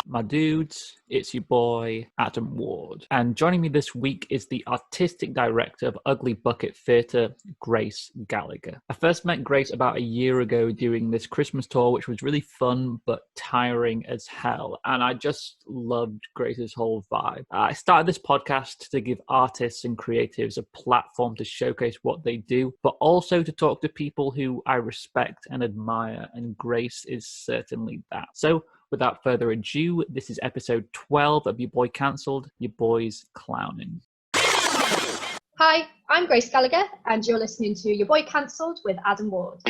My dudes, it's your boy Adam Ward, and joining me this week is the artistic director of Ugly Bucket Theatre, Grace Gallagher. I first met Grace about a year ago during this Christmas tour, which was really fun but tiring as hell, and I just loved Grace's whole vibe. I started this podcast to give artists and creatives a platform to showcase what they do, but also to talk to people who I respect and admire, and Grace is certainly that. So, without further ado, this is episode 12 of Your Boy Cancelled, Your Boy's Clownin. Hi, I'm Grace Gallagher, and you're listening to Your Boy Cancelled with Adam Ward.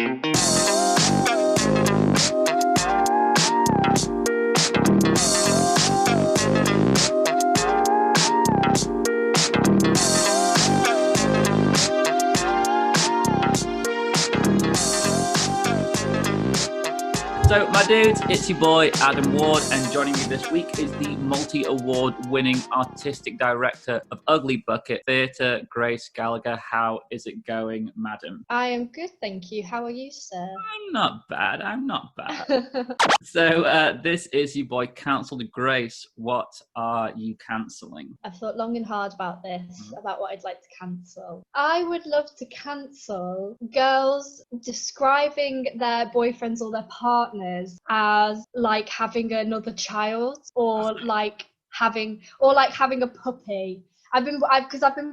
So, my dudes, it's your boy Adam Ward, and joining me this week is the multi-award winning artistic director of Ugly Bucket Theatre, Grace Gallagher. How is it going, madam? I am good, thank you. How are you, sir? I'm not bad. So, this is your boy cancelled. Grace, what are you cancelling? I've thought long and hard about this, about what I'd like to cancel. I would love to cancel girls describing their boyfriends or their partners as like having another child, or like having a puppy. I've been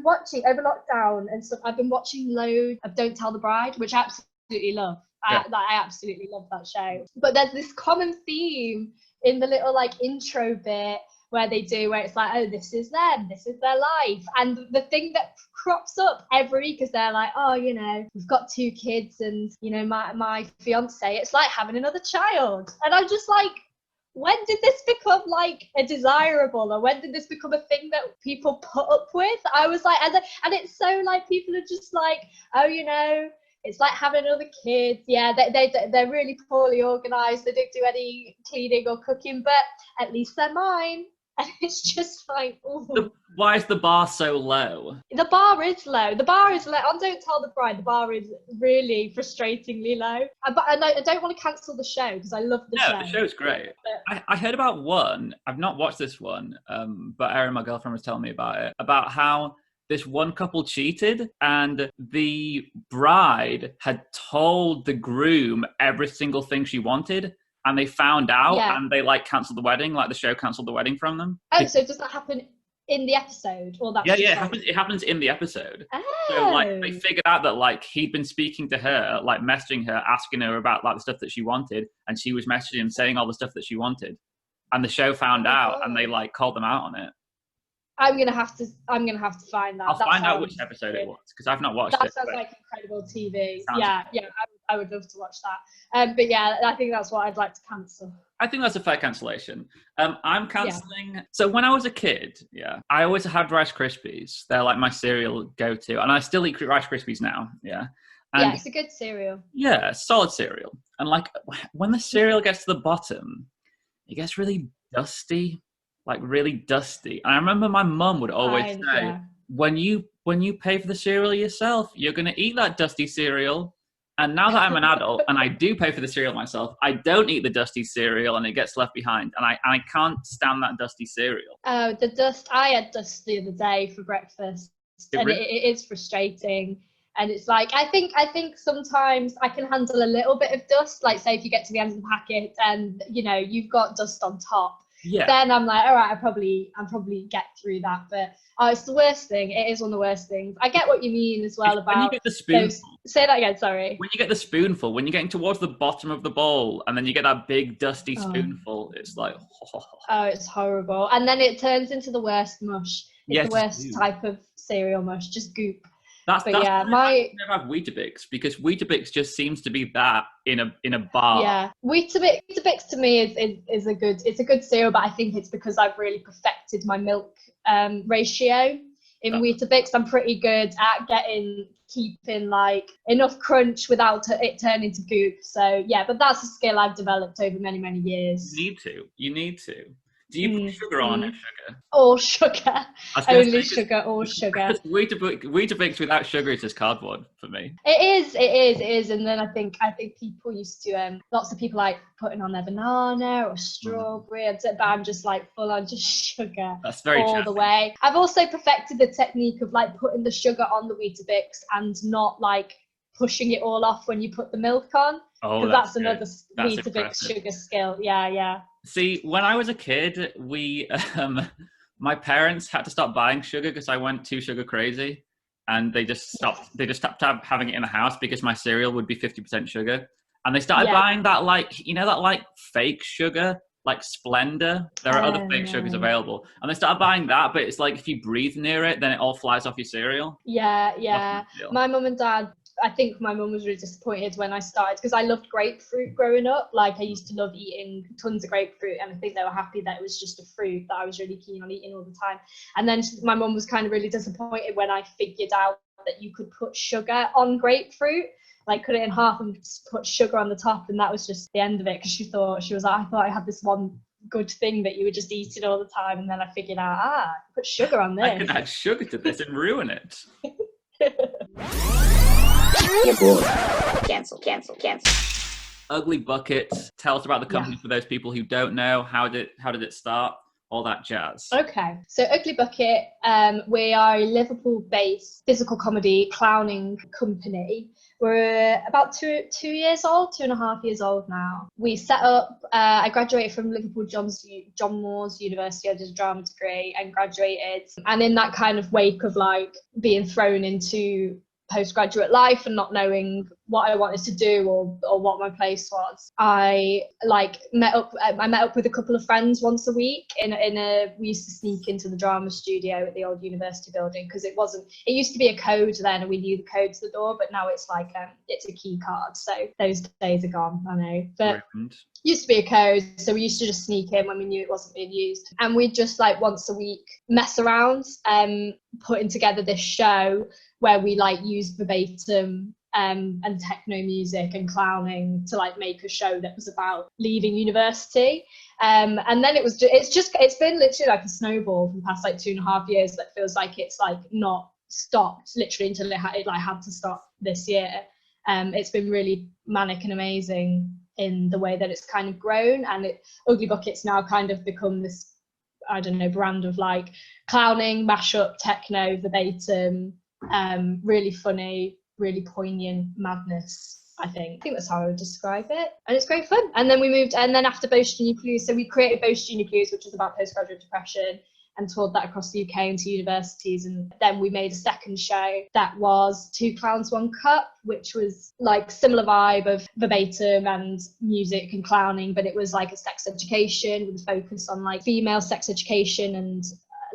watching over lockdown and stuff. I've been watching loads of Don't Tell the Bride, which I absolutely love. Yeah. I absolutely love that show. But there's this common theme in the little like intro bit where it's like, oh, this is them, this is their life. And the thing that crops up every week is they're like, oh, you know, we've got 2 kids and, you know, my fiance, it's like having another child. And I'm just like, when did this become like a desirable, or when did this become a thing that people put up with? I was like, and it's so like people are just like, oh, you know, it's like having another kid. Yeah, they're really poorly organised. They don't do any cleaning or cooking, but at least they're mine. And it's just like, ooh. Why is the bar so low? The bar is low. The bar is low. On Don't Tell the Bride, the bar is really frustratingly low. But I don't want to cancel the show because I love the show. No, the show's great. I heard about one. I've not watched this one, but Erin, my girlfriend, was telling me about it, about how this one couple cheated and the bride had told the groom every single thing she wanted, and they found out, and they like cancelled the wedding, like the show cancelled the wedding from them. Oh, so does that happen in the episode? Or that's it happens in the episode. Oh. So like they figured out that like he'd been speaking to her, like messaging her, asking her about like the stuff that she wanted, and she was messaging him saying all the stuff that she wanted. And the show found out, and they like called them out on it. I'm gonna have to find that. I'll find out which episode it was, because I've not watched it. That sounds like incredible TV. Yeah, I would love to watch that. But yeah, I think that's what I'd like to cancel. I think that's a fair cancellation. I'm cancelling. Yeah. So when I was a kid, I always had Rice Krispies. They're like my cereal go-to, and I still eat Rice Krispies now. Yeah. And it's a good cereal. Yeah, solid cereal. And like when the cereal gets to the bottom, it gets really dusty. Like really dusty. And I remember my mum would always say, when you pay for the cereal yourself, you're going to eat that dusty cereal. And now that I'm an adult and I do pay for the cereal myself, I don't eat the dusty cereal and it gets left behind. And I can't stand that dusty cereal. Oh, the dust. I had dust the other day for breakfast. It is frustrating. And it's like, I think sometimes I can handle a little bit of dust. Like say if you get to the end of the packet and, you know, you've got dust on top. Yeah. Then I'm like, all right, I'll probably get through that. But it's the worst thing. It is one of the worst things. I get what you mean as well about. When you get the spoonful. Say that again. Sorry. When you get the spoonful, when you're getting towards the bottom of the bowl, and then you get that big dusty spoonful, it's like. Oh, it's horrible. And then it turns into the worst mush. It's the worst type of cereal mush, just goop. That's why I never have Weetabix, because Weetabix just seems to be that in a bar. Yeah, Weetabix to me is a good cereal, but I think it's because I've really perfected my milk ratio in Weetabix. I'm pretty good at keeping like enough crunch without it turning to goop. So yeah, but that's a skill I've developed over many years. You need to. Do you put sugar on or no sugar? All sugar. I was going to Only say, sugar, all sugar. Weetabix without sugar is just cardboard for me. It is. And then I think people used to lots of people like putting on their banana or strawberry, but I'm just like full on just sugar. That's very all jazzy. the way. I've also perfected the technique of like putting the sugar on the Weetabix and not like pushing it all off when you put the milk on. Oh, That's another that's Weetabix impressive. sugar skill. Yeah. See, when I was a kid, my parents had to stop buying sugar because I went too sugar crazy, and they just stopped. They just stopped having it in the house because my cereal would be 50% sugar, and they started buying that that fake sugar, like Splenda. There are other fake sugars available, and they started buying that. But it's like if you breathe near it, then it all flies off your cereal. Yeah. My mum and dad, I think my mum was really disappointed when I started because I loved grapefruit growing up. Like I used to love eating tons of grapefruit, and I think they were happy that it was just a fruit that I was really keen on eating all the time. And then my mum was kind of really disappointed when I figured out that you could put sugar on grapefruit, like cut it in half and put sugar on the top, and that was just the end of it because she was like, I thought I had this one good thing that you would just eat it all the time, and then I figured out, put sugar on this. I can add sugar to this and ruin it. Cancel. Ugly Bucket. Tell us about the company for those people who don't know. How did it start? All that jazz. Okay, so Ugly Bucket, we are a Liverpool-based physical comedy clowning company. We're about 2.5 years old now. We set up, I graduated from Liverpool John Moores University. I did a drama degree and graduated. And in that kind of wake of like being thrown into postgraduate life and not knowing what I wanted to do or what my place was, I met up with a couple of friends once a week we used to sneak into the drama studio at the old university building because it used to be a code then and we knew the code to the door, but now it's like it's a key card, so those days are gone, I know, but used to be a code, so we used to just sneak in when we knew it wasn't being used, and we'd just like once a week mess around putting together this show where we like used verbatim and techno music and clowning to like make a show that was about leaving university, and then it's been literally like a snowball for the past like 2.5 years that feels like it's like not stopped literally until it had to stop this year. It's been really manic and amazing in the way that it's kind of grown, and Ugly Bucket's now kind of become this, I don't know, brand of like clowning, mashup, techno, verbatim, really funny, really poignant madness. I think that's how I would describe it, and it's great fun. And then we moved, and then after Boast Junior Blues, so we created Boast Junior Blues, which was about postgraduate depression, and toured that across the UK into universities. And then we made a second show that was Two Clowns One Cup, which was like similar vibe of verbatim and music and clowning, but it was like a sex education with a focus on like female sex education and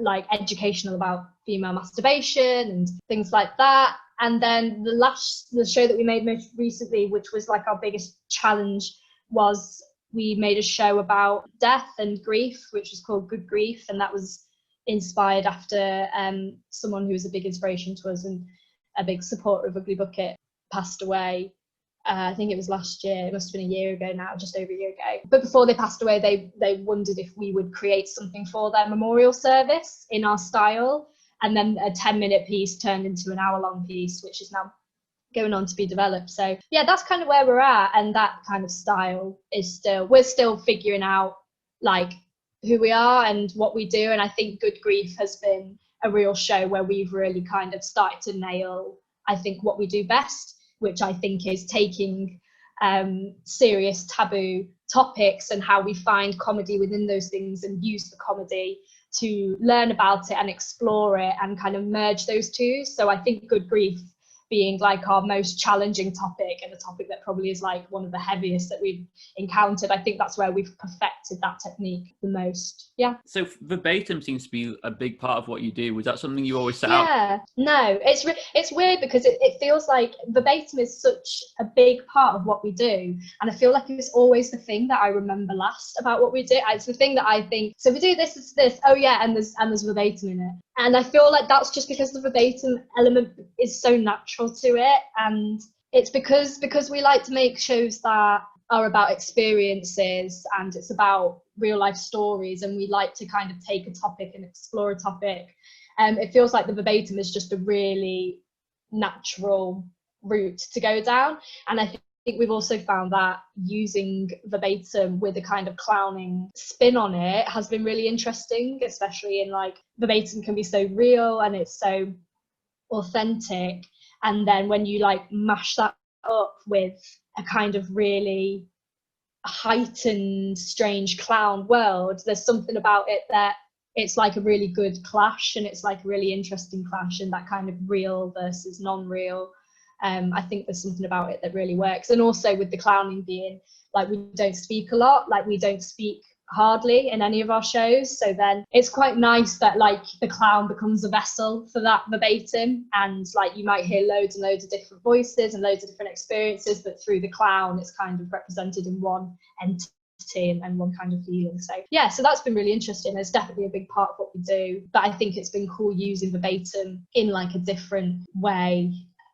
like educational about female masturbation and things like that. And then the show that we made most recently, which was like our biggest challenge, was we made a show about death and grief, which was called Good Grief, and that was inspired after someone who was a big inspiration to us and a big supporter of Ugly Bucket passed away. I think it was last year. It must have been a year ago now, just over a year ago. But before they passed away, they wondered if we would create something for their memorial service in our style. And then a 10-minute piece turned into an hour-long piece, which is now going on to be developed. So yeah, that's kind of where we're at. And that kind of style is we're still figuring out like who we are and what we do. And I think Good Grief has been a real show where we've really kind of started to nail, I think, what we do best, which I think is taking serious taboo topics and how we find comedy within those things and use the comedy to learn about it and explore it and kind of merge those two. So I think Good Grief being like our most challenging topic and a topic that probably is like one of the heaviest that we've encountered, I think that's where we've perfected that technique the most. Yeah. So verbatim seems to be a big part of what you do. Was that something you always set out? Yeah, no, it's weird because it feels like verbatim is such a big part of what we do, and I feel like it's always the thing that I remember last about what we do. It's the thing that I think, so we do this, oh yeah, and there's verbatim in it. And I feel like that's just because the verbatim element is so natural to it, and it's because we like to make shows that are about experiences and it's about real life stories, and we like to kind of take a topic and explore a topic. It feels like the verbatim is just a really natural route to go down. And I think we've also found that using verbatim with a kind of clowning spin on it has been really interesting, especially in like verbatim can be so real and it's so authentic. And then when you like mash that up with a kind of really heightened, strange clown world, there's something about it that it's like a really good clash, and it's like a really interesting clash, and that kind of real versus non-real. I think there's something about it that really works. And also with the clowning being like, we don't speak a lot, like we don't speak hardly in any of our shows, so then it's quite nice that like the clown becomes a vessel for that verbatim, and like you might hear loads and loads of different voices and loads of different experiences, but through the clown it's kind of represented in one entity and one kind of feeling. So yeah, so that's been really interesting. It's definitely a big part of what we do, but I think it's been cool using verbatim in like a different way,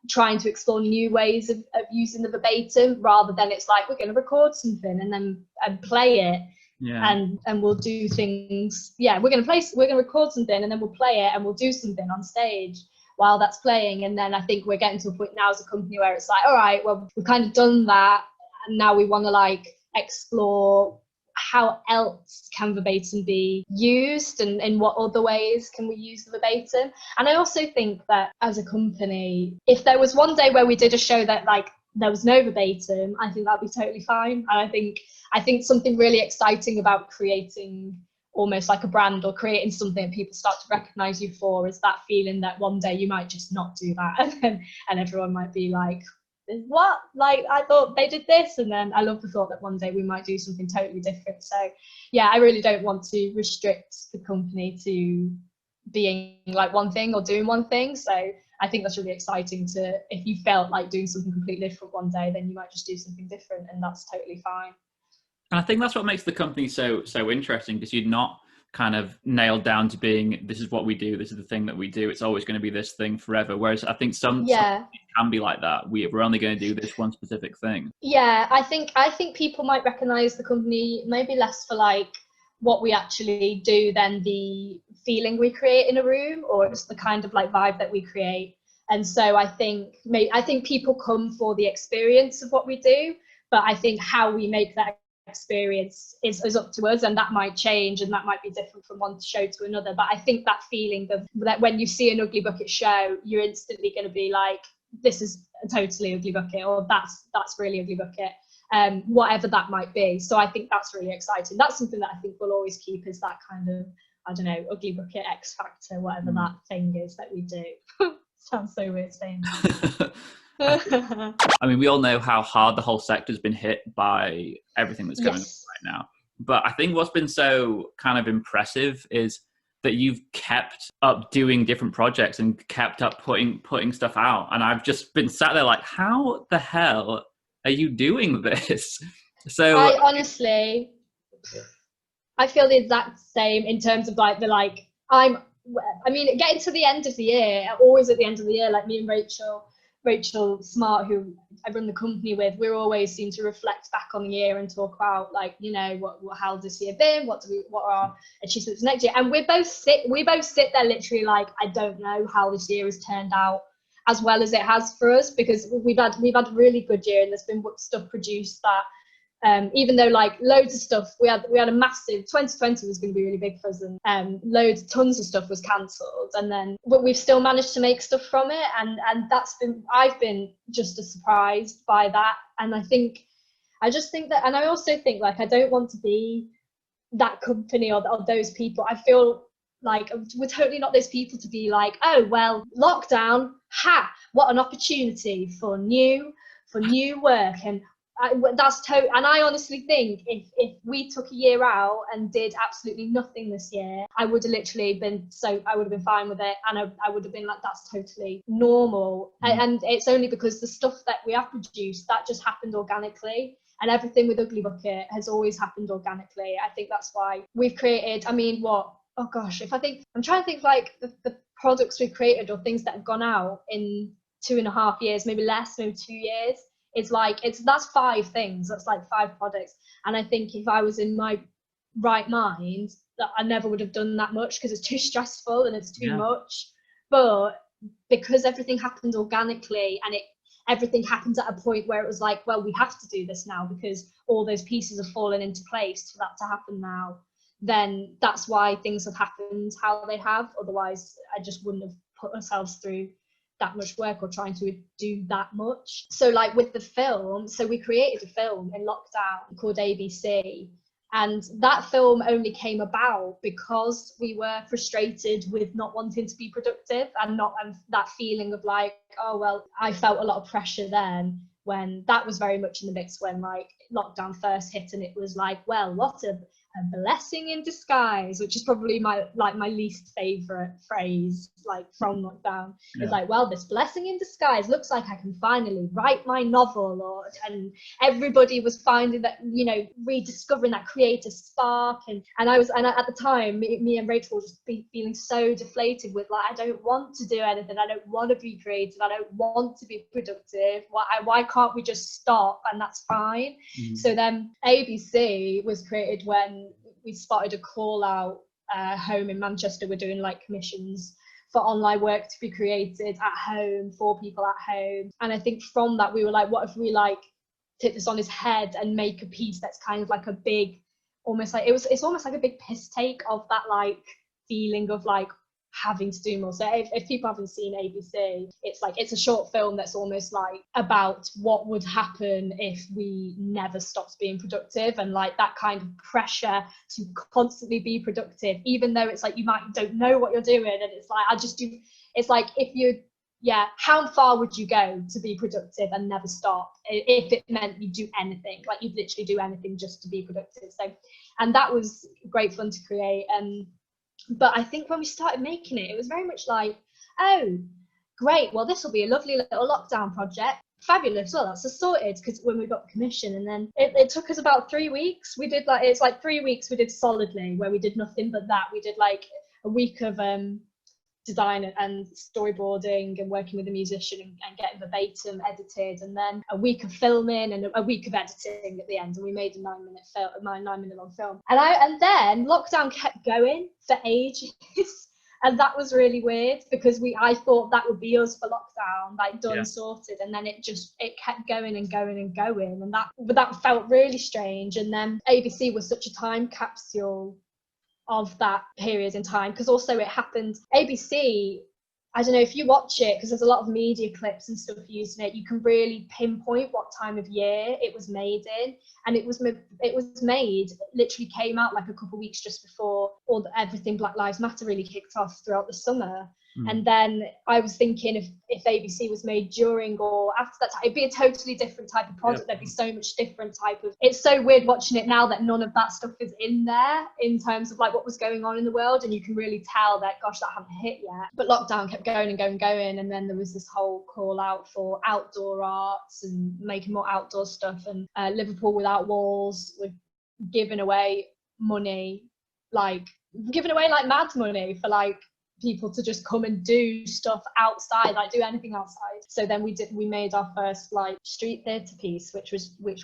trying to explore new ways of using the verbatim, rather than it's like we're going to record something and then play it. Yeah. And we'll do things. Yeah, we're going to record something and then we'll play it and we'll do something on stage while that's playing. And then I think we're getting to a point now as a company where it's like, all right, well, we've kind of done that, and now we want to like explore how else can verbatim be used, and in what other ways can we use the verbatim. And I also think that as a company, if there was one day where we did a show that like there was no verbatim, I think that'd be totally fine. And I think something really exciting about creating almost like a brand, or creating something that people start to recognize you for, is that feeling that one day you might just not do that, and everyone might be like, what, like I thought they did this. And then I love the thought that one day we might do something totally different. So yeah, I really don't want to restrict the company to being like one thing or doing one thing. So I think that's really exciting to, if you felt like doing something completely different one day, then you might just do something different, and that's totally fine. And I think that's what makes the company so interesting, because you're not kind of nailed down to being, this is what we do, this is the thing that we do, it's always going to be this thing forever. Whereas I think some can be like that. We're only going to do this one specific thing. Yeah, I think people might recognize the company maybe less for like what we actually do than the feeling we create in a room, or it's the kind of like vibe that we create. And so I think people come for the experience of what we do, but I think how we make that experience is up to us, and that might change and that might be different from one show to another. But I think that feeling of that when you see an Ugly Bucket show, you're instantly going to be like, this is a totally Ugly Bucket, or that's really Ugly Bucket, whatever that might be. So I think that's really exciting. That's something that I think we'll always keep, is that kind of, I don't know, Ugly Bucket X Factor, whatever that thing is that we do. Sounds so weird saying that. I mean, we all know how hard the whole sector's been hit by everything that's going on right now. But I think what's been so kind of impressive is that you've kept up doing different projects and kept up putting stuff out. And I've just been sat there like, how the hell are you doing this? So I honestly, I feel the exact same in terms of like I mean, getting to the end of the year, always at the end of the year, like me and Rachel Smart, who I run the company with, we always seem to reflect back on the year and talk about, like, you know, how's this year been? What are our achievements next year? And we both sit there literally like, I don't know how this year has turned out as well as it has for us, because we've had a really good year, and there's been stuff produced that even though like loads of stuff, we had a massive 2020 was going to be really big for us, and tons of stuff was cancelled, and then but we've still managed to make stuff from it, and I've been just as surprised by that. And I just think that, and I also think like I don't want to be that company or those people. I feel like we're totally not those people to be like, oh well, lockdown, what an opportunity for new work. And and I honestly think if we took a year out and did absolutely nothing this year, I would have literally I would have been fine with it, and I would have been like, that's totally normal. And it's only because the stuff that we have produced, that just happened organically, and everything with Ugly Bucket has always happened organically. I think that's why we've created, I mean, I'm trying to think like the products we've created or things that have gone out in 2.5 years, maybe less, maybe 2 years. that's 5 things. That's like 5 products. And I think if I was in my right mind, that I never would have done that much, because it's too stressful and it's too much. But because everything happened organically, and everything happened at a point where it was like, well, we have to do this now because all those pieces have fallen into place for that to happen now, then that's why things have happened how they have. Otherwise, I just wouldn't have put ourselves through that much work or trying to do that much. So like with the film, so we created a film in lockdown called ABC, and that film only came about because we were frustrated with not wanting to be productive, and that feeling of like, oh well, I felt a lot of pressure then, when that was very much in the mix when like lockdown first hit, and it was like, well, what a blessing in disguise, which is probably my least favorite phrase, like from lockdown. It's like, well, this blessing in disguise looks like I can finally write my novel, and everybody was finding that, rediscovering that creative spark, and at the time, me and Rachel were just feeling so deflated with like, I don't want to do anything, I don't want to be creative, I don't want to be productive, why can't we just stop, and that's fine. So then ABC was created when we spotted a call out home in Manchester. We're doing like commissions for online work to be created at home for people at home, and I think from that we were like, what if we like take this on his head and make a piece that's kind of like a big, almost like it's almost like a big piss take of that like feeling of like having to do more. So if people haven't seen ABC, it's a short film that's almost like about what would happen if we never stopped being productive, and like that kind of pressure to constantly be productive, even though it's like you don't know what you're doing, and it's like it's like, if you how far would you go to be productive and never stop, if it meant you do anything, like you'd literally do anything just to be productive. So, and that was great fun to create. But I think when we started making it, it was very much like, oh, great, well, this will be a lovely little lockdown project. Fabulous, well, that's sorted, because when we got the commission, and then it took us about 3 weeks. We did 3 weeks we did solidly, where we did nothing but that. We did like a week of design and storyboarding and working with a musician and getting verbatim edited, and then a week of filming and a week of editing at the end, and we made a 9-minute long film. And then lockdown kept going for ages and that was really weird, because I thought that would be us for lockdown, like done, sorted, and then it kept going and going and going, and that felt really strange. And then ABC was such a time capsule of that period in time, because also it happened, ABC, I don't know if you watch it, because there's a lot of media clips and stuff used in it, you can really pinpoint what time of year it was made in, and it was made, literally came out like a couple of weeks just before everything Black Lives Matter really kicked off throughout the summer. And then I was thinking, if ABC was made during or after that time, it'd be a totally different type of product. There'd be so much different type of, it's so weird watching it now that none of that stuff is in there in terms of like what was going on in the world, and you can really tell that, gosh, that hadn't hit yet. But lockdown kept going and going and going, and then there was this whole call out for outdoor arts and making more outdoor stuff, and Liverpool Without Walls were giving away money, like mad money for like people to just come and do stuff outside, like do anything outside. So then we made our first like street theatre piece, which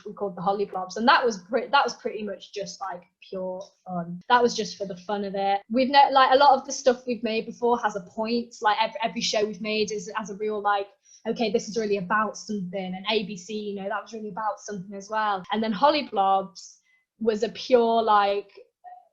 we called the Hollyblobs, and that was pretty much just like pure fun. That was just for the fun of it. We've like a lot of the stuff we've made before has a point, like every show we've made has a real like, okay, this is really about something, and ABC, that was really about something as well. And then Hollyblobs was a pure like,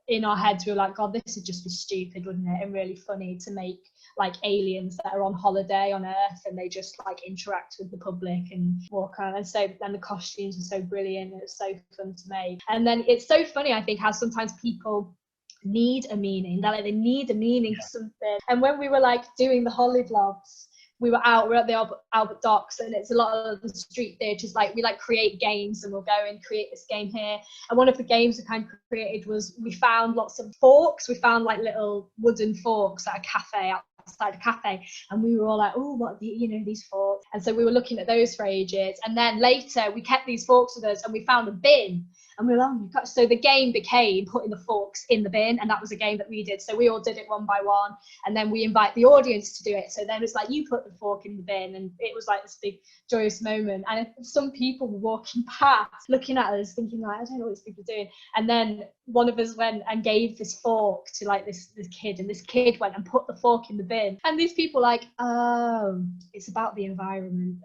in our heads we were like, God, this would just be stupid, wouldn't it, and really funny to make like aliens that are on holiday on Earth and they just like interact with the public and walk around. And so then the costumes were so brilliant, it was so fun to make. And then it's so funny, I think, how sometimes people need a meaning, they need a meaning for something. And when we were like doing the Hollyblobs, we're at the Albert Docks, and it's a lot of the street theatres, like we like create games, and we'll go and create this game here. And one of the games we kind of created was, we found lots of forks, we found like little wooden forks at a cafe, outside a cafe, and we were all like, oh, what are these forks? And so we were looking at those for ages, and then later we kept these forks with us, and we found a bin, And we were like, oh my God. So the game became putting the forks in the bin. And that was a game that we did. So we all did it one by one. And then we invite the audience to do it. So then it's like, you put the fork in the bin. And it was like this big joyous moment. And some people were walking past, looking at us, thinking like, I don't know what these people are doing. And then one of us went and gave this fork to like this kid. And this kid went and put the fork in the bin. And these people like, oh, it's about the environment.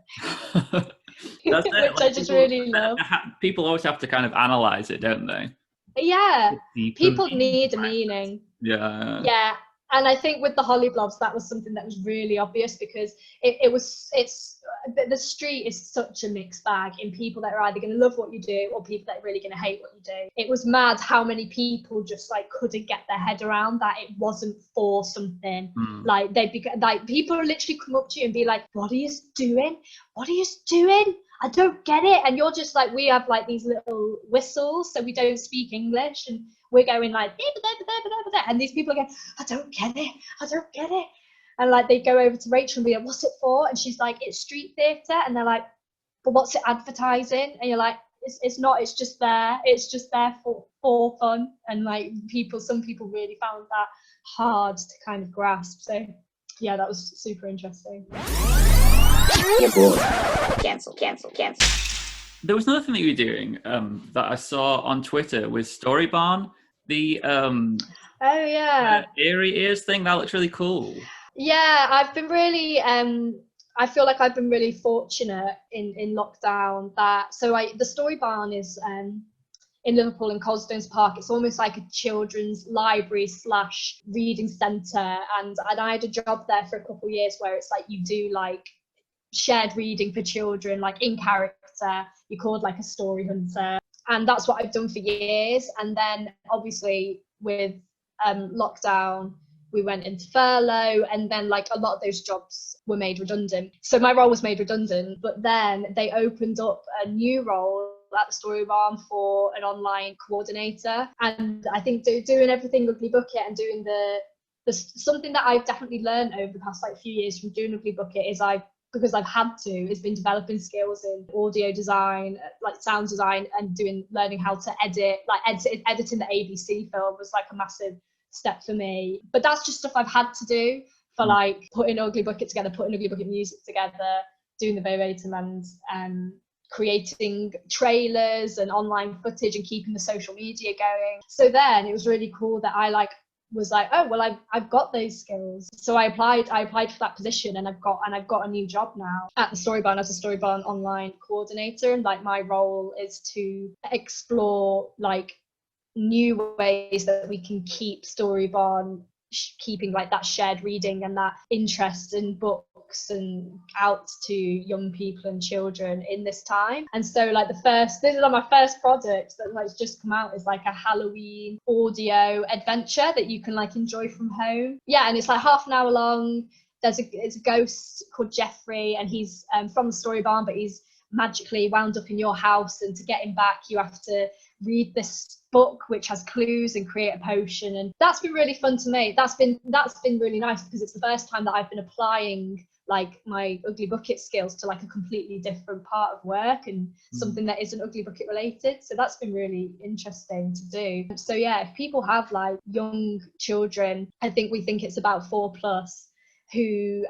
That's Which it. Like, I just really love. People always have to kind of analyze it, don't they? Yeah, people Meaning. need a meaning. Yeah. Yeah, and I think with the Holly Blobs, that was something that was really obvious because the street is such a mixed bag in people that are either going to love what you do or people that are really going to hate what you do. It was mad how many people just like couldn't get their head around that it wasn't for something. Like people literally come up to you and be like, "What are you doing? What are you doing? I don't get it." And you're just like, we have like these little whistles, so we don't speak English, and we're going like, and these people are going, I don't get it. And like they go over to Rachel and be like, what's it for? And she's like, it's street theatre. And they're like, but what's it advertising? And you're like, it's not, it's just there for fun. And like some people really found that hard to kind of grasp. So yeah, that was super interesting. You're bored. Cancel. There was another thing that you were doing that I saw on Twitter with Storybarn. The oh yeah, eerie ears thing, that looks really cool. Yeah, I've been really I feel like I've been really fortunate in lockdown that the Storybarn is in Liverpool in Colstones Park. It's almost like a children's library / reading centre, and I had a job there for a couple of years where it's like you do like shared reading for children, like in character. You're called like a story hunter, and that's what I've done for years. And then obviously with lockdown, we went into furlough, and then like a lot of those jobs were made redundant. So my role was made redundant, but then they opened up a new role at the Storybarn for an online coordinator. And I think doing everything Ugly Bucket and doing the something that I've definitely learned over the past like few years from doing Ugly Bucket is because I've had to, has been developing skills in audio design, like sound design, and learning how to edit, like editing the ABC film was like a massive step for me. But that's just stuff I've had to do for like putting Ugly Bucket together, putting Ugly Bucket music together, doing the verbatim, and creating trailers and online footage and keeping the social media going. So then it was really cool that I was like, oh well, I've got those skills. So I applied for that position, and I've got a new job now at the Storybarn as a Storybarn online coordinator. And like my role is to explore like new ways that we can keep Storybarn keeping like that shared reading and that interest in books and out to young people and children in this time. And so like this is like my first project that like just come out, is like a Halloween audio adventure that you can like enjoy from home. Yeah, and it's like half an hour long. It's a ghost called Jeffrey, and he's from the Storybarn, but he's magically wound up in your house, and to get him back you have to read this book which has clues and create a potion. And that's been really fun to me. That's been really nice, because it's the first time that I've been applying like my Ugly Bucket skills to like a completely different part of work and something that isn't Ugly Bucket related. So that's been really interesting to do. So yeah, if people have like young children, I think it's about 4+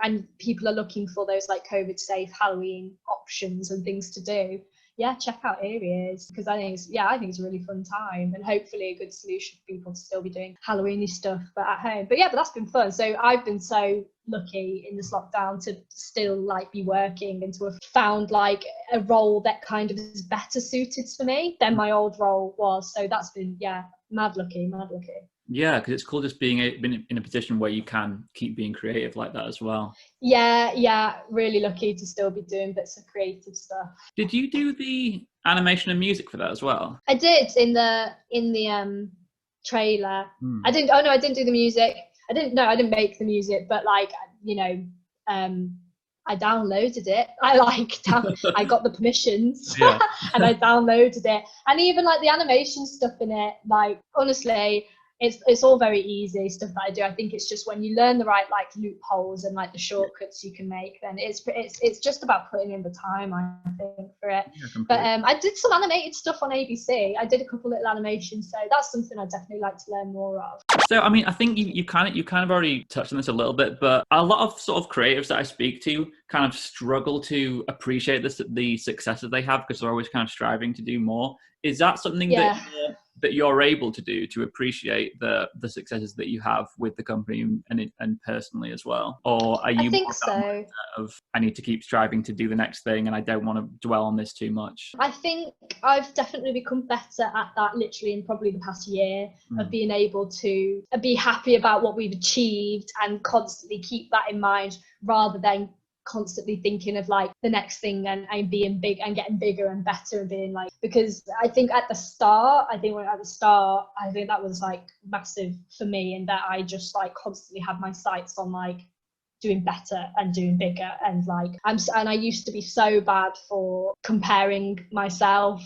and people are looking for those like COVID safe Halloween options and things to do. Yeah, check out Areas, because I think it's a really fun time, and hopefully a good solution for people to still be doing Halloweeny stuff but at home. But that's been fun. So I've been so lucky in this lockdown to still like be working and to have found like a role that kind of is better suited for me than my old role was. So that's been mad lucky. Yeah, because it's cool just being in a position where you can keep being creative like that as well. Yeah, really lucky to still be doing bits of creative stuff. Did you do the animation and music for that as well? I did in the trailer. I didn't do the music. I didn't make the music, but like, you know, I downloaded it. I got the permissions and I downloaded it. And even like the animation stuff in it, like honestly, it's all very easy stuff that I do. I think it's just when you learn the right like loopholes and like the shortcuts you can make, then it's just about putting in the time, I think, for it. But I did some animated stuff on ABC. I did a couple little animations, so that's something I'd definitely like to learn more of. So, I mean, I think you kind of already touched on this a little bit, but a lot of sort of creatives that I speak to kind of struggle to appreciate the successes they have because they're always kind of striving to do more. Is that something that you're able to do, to appreciate the successes that you have with the company and personally as well? Or are you I think more so. of, I need to keep striving to do the next thing and I don't want to dwell on this too much? I think I've definitely become better at that literally in probably the past year, of being able to be happy about what we've achieved and constantly keep that in mind, rather than constantly thinking of like the next thing and being big and getting bigger and better and being like, because I think at the start I think that was like massive for me, in that I just like constantly had my sights on like doing better and doing bigger, and like and I used to be so bad for comparing myself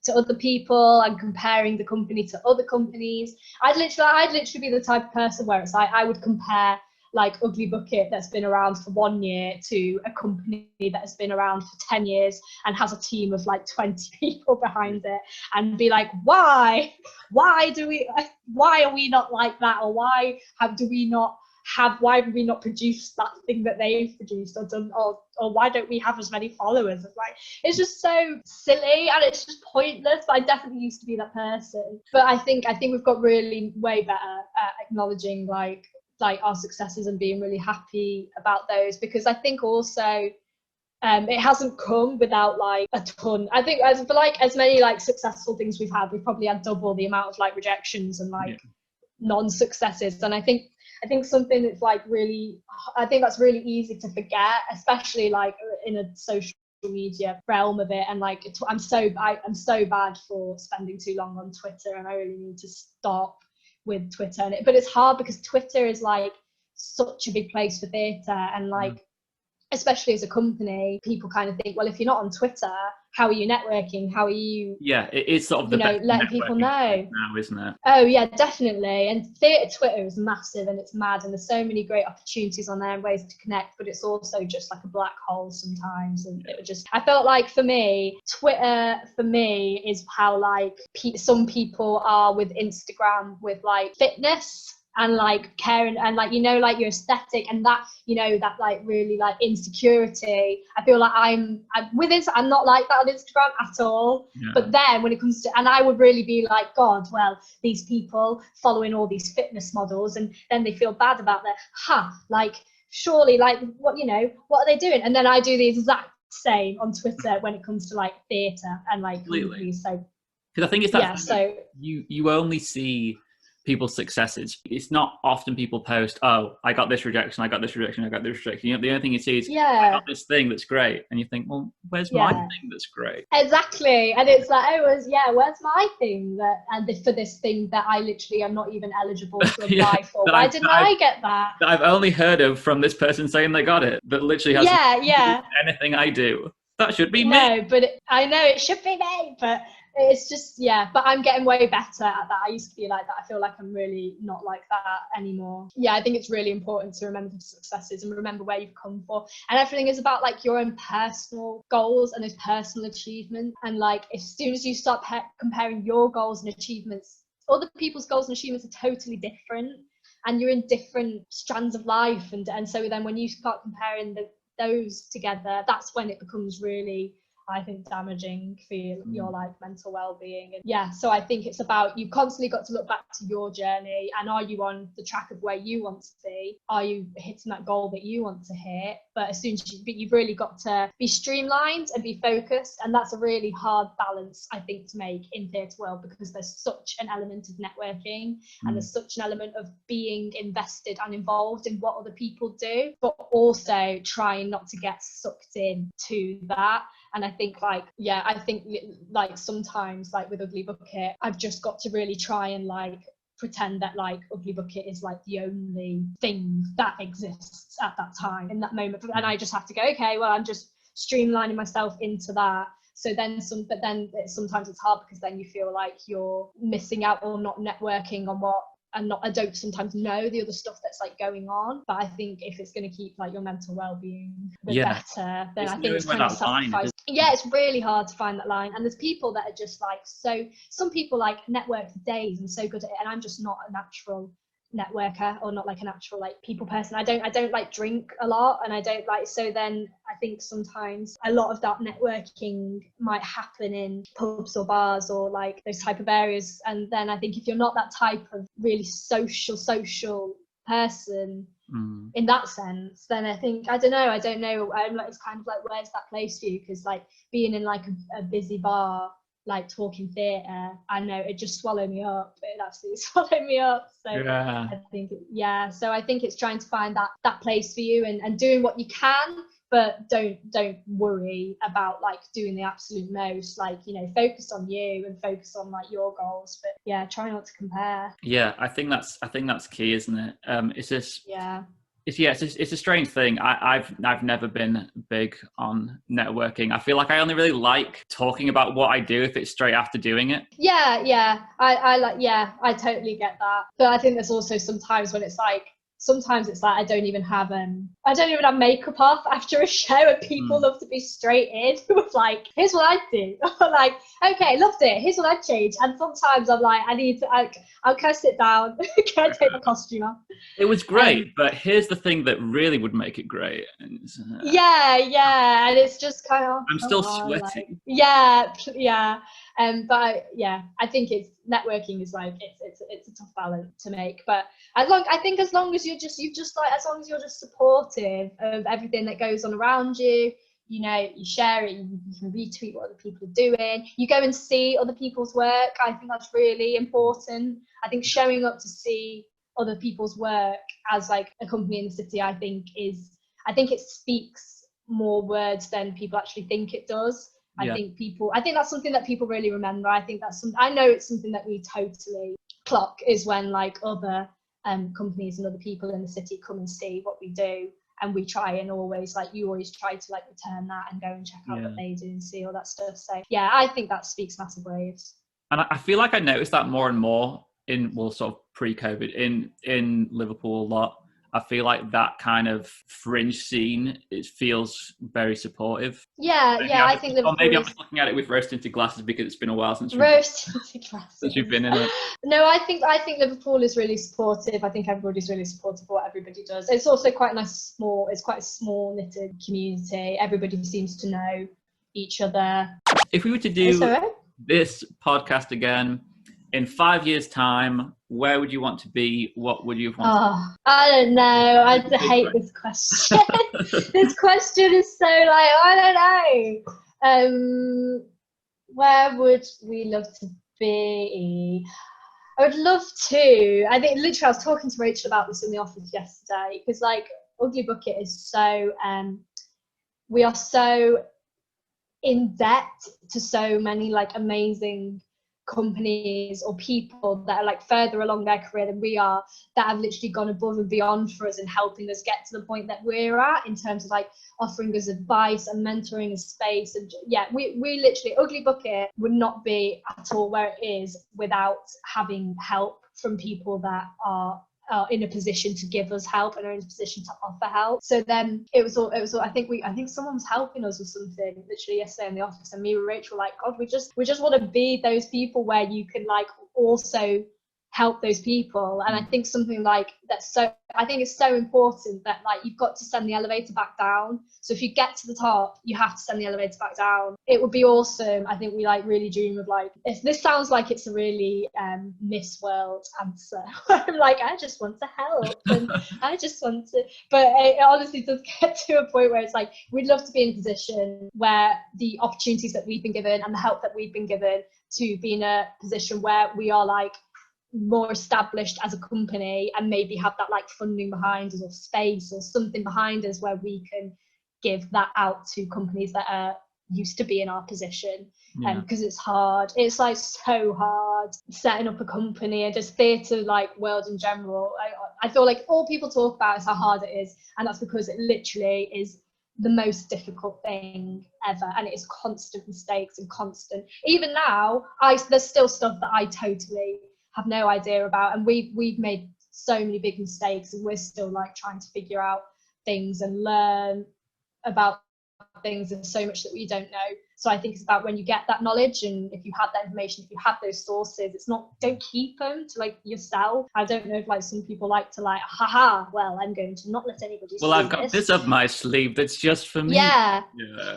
to other people and comparing the company to other companies. I'd literally be the type of person where it's like I would compare like Ugly Bucket that's been around for 1 year to a company that has been around for 10 years and has a team of like 20 people behind it, and be like, why are we not like that, or why have we not produced that thing that they've produced or done, or why don't we have as many followers? It's like, it's just so silly and it's just pointless. But I definitely used to be that person. But I think we've got really way better at acknowledging like our successes and being really happy about those, because I think also it hasn't come without like a ton. I think as many like successful things we've probably had double the amount of like rejections and like non-successes. And I think something that's like really, I think that's really easy to forget, especially like in a social media realm of it. And like I'm so bad for spending too long on Twitter, and I really need to stop with Twitter. But it's hard because Twitter is like such a big place for theatre, and like especially as a company, people kind of think, well, if you're not on Twitter, how are you networking? How are you? Yeah, it's sort of the best letting people know now, isn't it? Oh yeah, definitely. And theatre Twitter is massive and it's mad, and there's so many great opportunities on there and ways to connect, but it's also just like a black hole sometimes. And I felt like for me, Twitter for me is how like some people are with Instagram with like fitness and like caring and like, you know, like your aesthetic and that, you know, that like really like insecurity. I feel like I'm with it. I'm not like that on Instagram at all. Yeah. But then when it comes to, and I would really be like, God, well, these people following all these fitness models, and then they feel bad about that. Like surely, like what, you know, what are they doing? And then I do the exact same on Twitter when it comes to like theatre and like companies. So because I think it's that so you only see people's successes. It's not often people post, oh, I got this rejection, I got this rejection, I got this rejection. You know, the only thing you see is, I got this thing that's great. And you think, well, where's my thing that's great? Exactly. And it's like, where's my thing for this thing that I literally am not even eligible to apply for? Why didn't I get that? That I've only heard of from this person saying they got it, that literally has anything I do. That should be me. No, but I know it should be me, but it's just, but I'm getting way better at that. I used to be like that. I feel like I'm really not like that anymore. Yeah, I think it's really important to remember the successes and remember where you've come from. And everything is about like your own personal goals and those personal achievements. And like, as soon as you start comparing your goals and achievements, other people's goals and achievements are totally different. And you're in different strands of life. And so then when you start comparing those together, that's when it becomes really, I think, damaging for your like mental well-being. And so I think it's about, you've constantly got to look back to your journey, and are you on the track of where you want to be? Are you hitting that goal that you want to hit? But as soon as you've really got to be streamlined and be focused, and that's a really hard balance, I think, to make in theatre world, because there's such an element of networking and there's such an element of being invested and involved in what other people do, but also trying not to get sucked in to that. And I think like sometimes like with Ugly Bucket, I've just got to really try and like pretend that like Ugly Bucket is like the only thing that exists at that time in that moment, and I just have to go, okay, well, I'm just streamlining myself into that. So then sometimes it's hard, because then you feel like you're missing out or not networking on what I don't sometimes know the other stuff that's like going on. But I think if it's going to keep like your mental well-being the better, then It's I think it's knowing kind where of that line sacrifice. is. Yeah, it's really hard to find that line. And there's people that are just like, so some people like network for days and so good at it, and I'm just not a natural networker, or not like a natural like people person. I don't like drink a lot, and I don't like, so then I think sometimes a lot of that networking might happen in pubs or bars or like those type of areas. And then I think if you're not that type of really social person in that sense, then I think I don't know, I'm like, it's kind of like, where's that place for you? Because like being in like a busy bar, like talking theatre, I know it just swallowed me up. It absolutely swallowed me up. So Yeah. I think so I think it's trying to find that place for you, and doing what you can, but don't worry about like doing the absolute most. Like, you know, focus on you and focus on like your goals, but yeah, try not to compare. Yeah, I think that's key, isn't it? It's just Yeah. It's a strange thing. I've never been big on networking. I feel like I only really like talking about what I do if it's straight after doing it. Yeah. I like, yeah, I totally get that. But I think there's also sometimes when it's like, I don't even have makeup off after a show, and people love to be straight in with like, here's what I do. Like, okay, loved it, here's what I change. And sometimes I'm like, I'll kind of sit down, can I take my costume off? It was great, but here's the thing that really would make it great. Yeah, and it's just kind of, I'm still sweating. Like, yeah. But yeah, I think it's networking is like, it's a tough balance to make. But as long as you're just supportive of everything that goes on around you, you know, you share it, you can retweet what other people are doing, you go and see other people's work. I think that's really important. I think showing up to see other people's work as like a company in the city, I think it speaks more words than people actually think it does. Yeah. I think that's something that people really remember. I know it's something that we totally clock, is when like other companies and other people in the city come and see what we do, and we try and always try to like return that and go and check out what they do and see all that stuff. So yeah, I think that speaks massive waves. And I feel like I noticed that more and more sort of pre-COVID in Liverpool a lot. I feel like that kind of fringe scene, it feels very supportive. Yeah, I think Liverpool. Or maybe I'm just looking at it with rose-tinted glasses because it's been a while since you've been in it. No, I think Liverpool is really supportive. I think everybody's really supportive of what everybody does. It's also quite it's quite a small knitted community. Everybody seems to know each other. If we were to do this podcast again in 5 years' time, where would you want to be? What would you want to be? I don't know. I hate this question. This question is so like, I don't know. Where would we love to be? I would love to. I think literally I was talking to Rachel about this in the office yesterday, because like Ugly Bucket is so, we are so in debt to so many like amazing companies or people that are like further along their career than we are, that have literally gone above and beyond for us and helping us get to the point that we're at, in terms of like offering us advice and mentoring us space. And yeah, we literally, Ugly Bucket would not be at all where it is without having help from people that are in a position to give us help and are in a position to offer help. So then it was all I think someone was helping us with something literally yesterday in the office, and me and Rachel were like, God, we just want to be those people where you can like also help those people. And I think something like that's so, I think it's so important that like you've got to send the elevator back down. So if you get to the top, you have to send the elevator back down. It would be awesome. I think we like really dream of like, this sounds like it's a really Miss World answer. I'm like, I just want to help and I just want to, but it honestly does get to a point where it's like, we'd love to be in a position where the opportunities that we've been given and the help that we've been given to be in a position where we are like more established as a company, and maybe have that like funding behind us or space or something behind us where we can give that out to companies that are used to be in our position. Because it's hard, it's like so hard setting up a company, and just theatre like world in general. I feel like all people talk about is how hard it is, and that's because it literally is the most difficult thing ever, and it is constant mistakes and constant, even now there's still stuff that I totally have no idea about. And we've made so many big mistakes, and we're still like trying to figure out things and learn about things, and so much that we don't know. So I think it's about when you get that knowledge, and if you have that information, if you have those sources, it's not, don't keep them to like yourself. I don't know if like some people like to like, haha, well, I'm going to not let anybody see I've got this up my sleeve that's just for me. Yeah,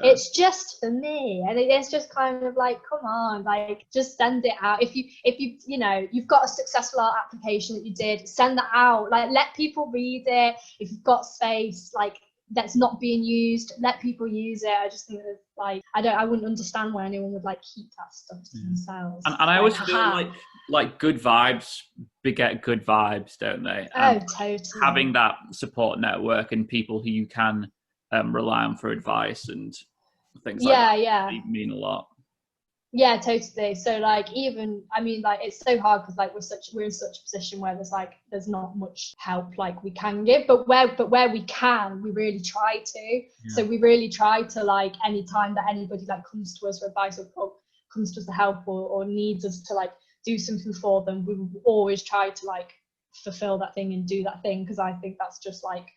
it's just for me. And it's just kind of like, come on, like just send it out. If you you know, you've got a successful art application that you did, send that out. Like, let people read it. If you've got space like that's not being used, let people use it. I just think that like, I wouldn't understand why anyone would like keep that stuff to themselves. And I always feel like good vibes beget good vibes, don't they? Oh, totally. Having that support network and people who you can rely on for advice and things like that mean a lot. Yeah, totally. So like, even, I mean, like, it's so hard because like we're in such a position where there's not much help like we can give, but where we can, we really try to. Yeah. So we really try to, like, any time that anybody like comes to us for advice or comes to us for help or needs us to like do something for them, we will always try to like fulfill that thing and do that thing, because I think that's just like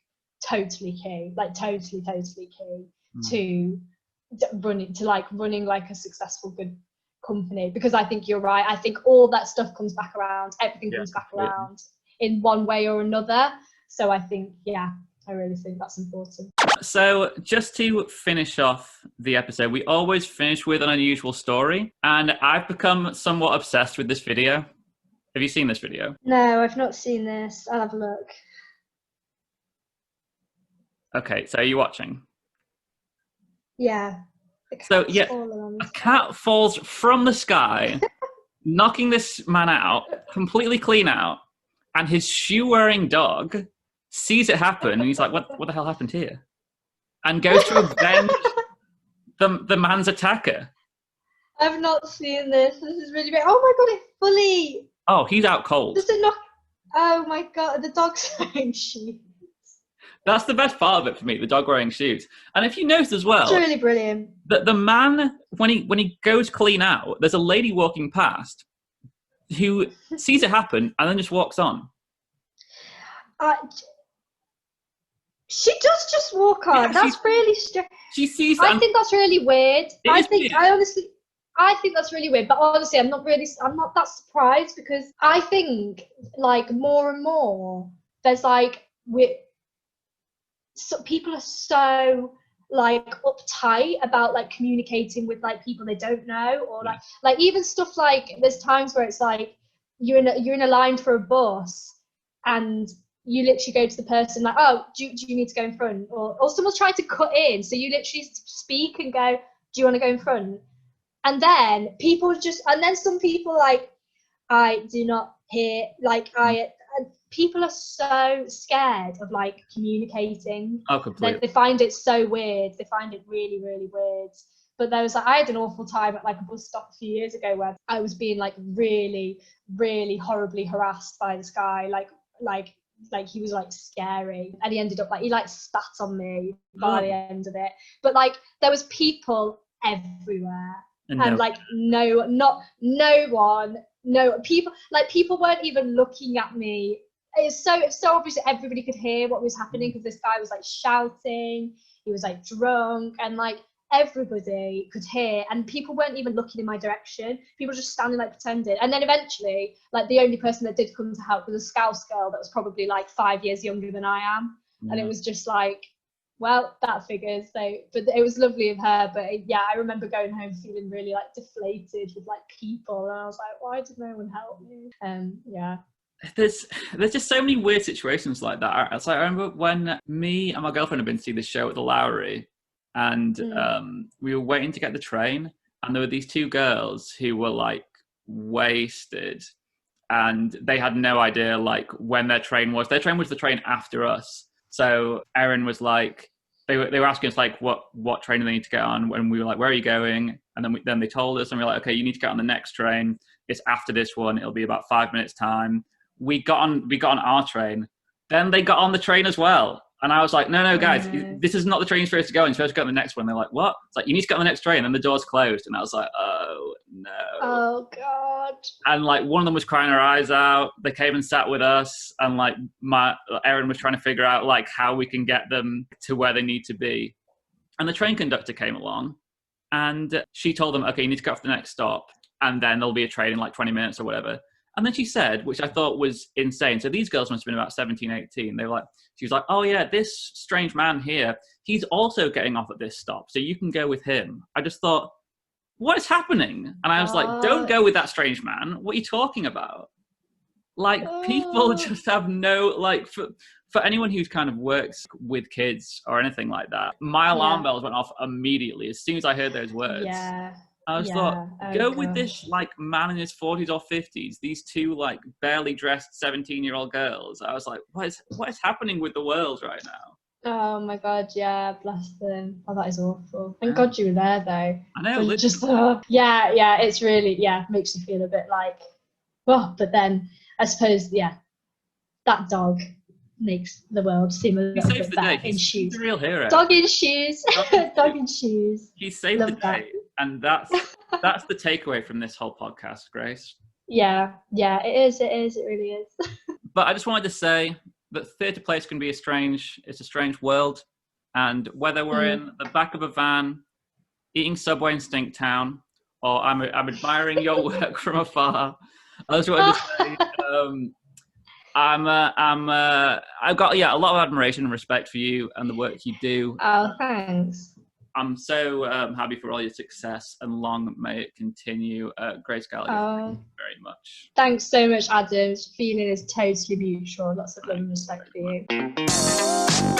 totally key, like totally key to running like a successful good company. Because I think you're right, I think all that stuff comes back around, everything comes back around in one way or another. So I think I really think that's important. So just to finish off the episode, we always finish with an unusual story, and I've become somewhat obsessed with this video. Have you seen this video? No, I've not seen this. I'll have a look. Okay, so are you watching? Yeah. So a cat falls from the sky, knocking this man out, completely clean out, and his shoe-wearing dog sees it happen, and he's like, what the hell happened here? And goes to avenge the man's attacker. I've not seen this. This is really great. Oh my god, it's fully... Oh, he's out cold. Does it not... Oh my god, the dog's wearing shoes. That's the best part of it for me, the dog wearing shoes. And if you notice as well... It's really brilliant. The man, when he goes clean out, there's a lady walking past who sees it happen and then just walks on. She does just walk on. Yeah, that's really strange. She sees. I think that's really weird. I think that's really weird. But honestly, I'm not that surprised, because I think like more and more there's like people are so like uptight about like communicating with like people they don't know, or like even stuff like there's times where it's like you're in a line for a bus and you literally go to the person like, oh, do you need to go in front? Or someone's trying to cut in. So you literally speak and go, do you want to go in front? And then some people like, I do not hear, like people are so scared of like communicating. Oh, completely. They find it so weird. They find it really, really weird. But there was I had an awful time at like a bus stop a few years ago where I was being like really, really horribly harassed by this guy. Like he was like scary, and he ended up like he like spat on me by the end of it. But like there was people everywhere, and like no people weren't even looking at me. It's so obvious that everybody could hear what was happening, because this guy was like shouting, he was like drunk, and like everybody could hear, and people weren't even looking in my direction. People just standing like pretending. And then eventually, like the only person that did come to help was a Scouse girl that was probably like 5 years younger than I am. And it was just like, well, that figures. So, but it was lovely of her. But I remember going home feeling really like deflated with like people, and I was like, why did no one help me? There's just so many weird situations like that. So I remember when me and my girlfriend had been to see this show at the Lowry, and we were waiting to get the train, and there were these two girls who were like wasted, and they had no idea like when their train was. Their train was the train after us. So Erin was like, they were asking us like what train do they need to get on, when we were like, where are you going? And then they told us, and we were like, okay, you need to get on the next train. It's after this one. It'll be about 5 minutes time. We got on our train. Then they got on the train as well. And I was like, no, guys, No. this is not the train you're supposed to go on. You're supposed to go on the next one. They're like, what? It's like, you need to get on the next train. And the door's closed. And I was like, oh, no. Oh God. And like one of them was crying her eyes out. They came and sat with us. And like Erin was trying to figure out like how we can get them to where they need to be. And the train conductor came along and she told them, okay, you need to go off the next stop. And then there'll be a train in like 20 minutes or whatever. And then she said, which I thought was insane. So these girls must have been about 17, 18. They were like, she was like, oh yeah, this strange man here, he's also getting off at this stop. So you can go with him. I just thought, what is happening? And I was like, don't go with that strange man. What are you talking about? Like people just have no, like for anyone who's kind of works with kids or anything like that, my alarm bells went off immediately as soon as I heard those words. Yeah. I was thought, go with this like man in his 40s or 50s, these two like barely dressed 17-year-old girls. I was like, what is happening with the world right now? Oh my God, yeah, bless them. Oh, that is awful. Thank God you were there though. I know. Just yeah, it's really makes you feel a bit like, well, but then I suppose that dog makes the world seem a little bit better in shoes. He's the real hero. Dog in shoes. Dog in shoes. He saved the day. And that's the takeaway from this whole podcast, Grace. Yeah, it is. It really is. But I just wanted to say that theatre place can be it's a strange world. And whether we're in the back of a van, eating Subway in Stinktown, or I'm admiring your work from afar, I just wanted to say I've got a lot of admiration and respect for you and the work you do. Oh, thanks. I'm so happy for all your success and long may it continue. Grace Gallagher, thank you very much. Thanks so much, Adam. Feeling is totally mutual. Lots of love and respect for you.